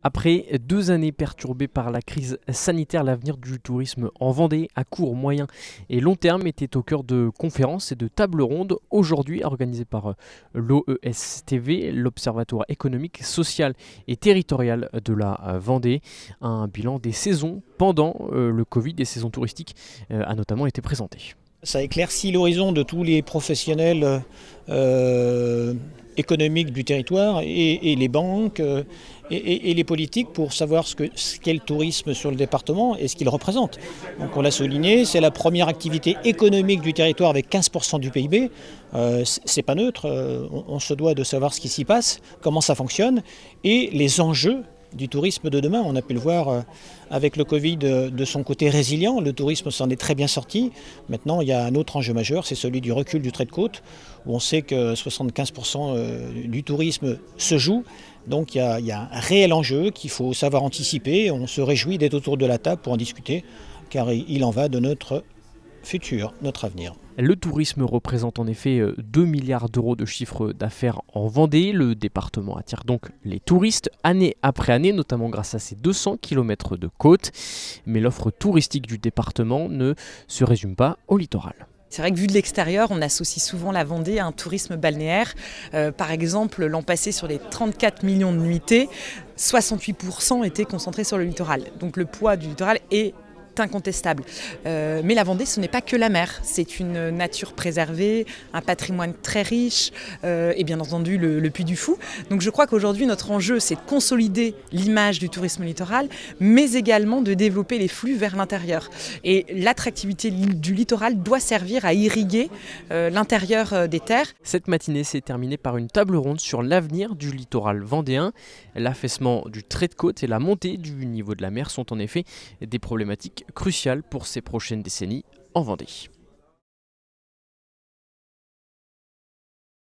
Après 2 années perturbées par la crise sanitaire, l'avenir du tourisme en Vendée, à court, moyen et long terme, était au cœur de conférences et de tables rondes aujourd'hui organisées par l'OESTV, l'Observatoire économique, social et territorial de la Vendée. Un bilan des saisons pendant le Covid, des saisons touristiques, a notamment été présenté. Ça éclaircit l'horizon de tous les professionnels économiques du territoire et les banques et les politiques pour savoir ce qu'est le tourisme sur le département et ce qu'il représente. Donc on l'a souligné, c'est la première activité économique du territoire avec 15% du PIB. C'est pas neutre, on se doit de savoir ce qui s'y passe, comment ça fonctionne et les enjeux du tourisme de demain. On a pu le voir avec le Covid de son côté résilient. Le tourisme s'en est très bien sorti. Maintenant, il y a un autre enjeu majeur, c'est celui du recul du trait de côte, où on sait que 75% du tourisme se joue. Donc il y a un réel enjeu qu'il faut savoir anticiper. On se réjouit d'être autour de la table pour en discuter, car il en va de notre futur, notre avenir. Le tourisme représente en effet 2 milliards d'euros de chiffre d'affaires en Vendée. Le département attire donc les touristes année après année, notamment grâce à ses 200 km de côte. Mais l'offre touristique du département ne se résume pas au littoral. C'est vrai que vu de l'extérieur, on associe souvent la Vendée à un tourisme balnéaire. Par exemple, l'an passé, sur les 34 millions de nuitées, 68% étaient concentrés sur le littoral. Donc le poids du littoral est incontestable. Mais la Vendée, ce n'est pas que la mer. C'est une nature préservée, un patrimoine très riche et bien entendu le Puy du Fou. Donc je crois qu'aujourd'hui, notre enjeu, c'est de consolider l'image du tourisme littoral, mais également de développer les flux vers l'intérieur. Et l'attractivité du littoral doit servir à irriguer l'intérieur des terres. Cette matinée s'est terminée par une table ronde sur l'avenir du littoral vendéen. L'affaissement du trait de côte et la montée du niveau de la mer sont en effet des problématiques cruciales pour ces prochaines décennies en Vendée.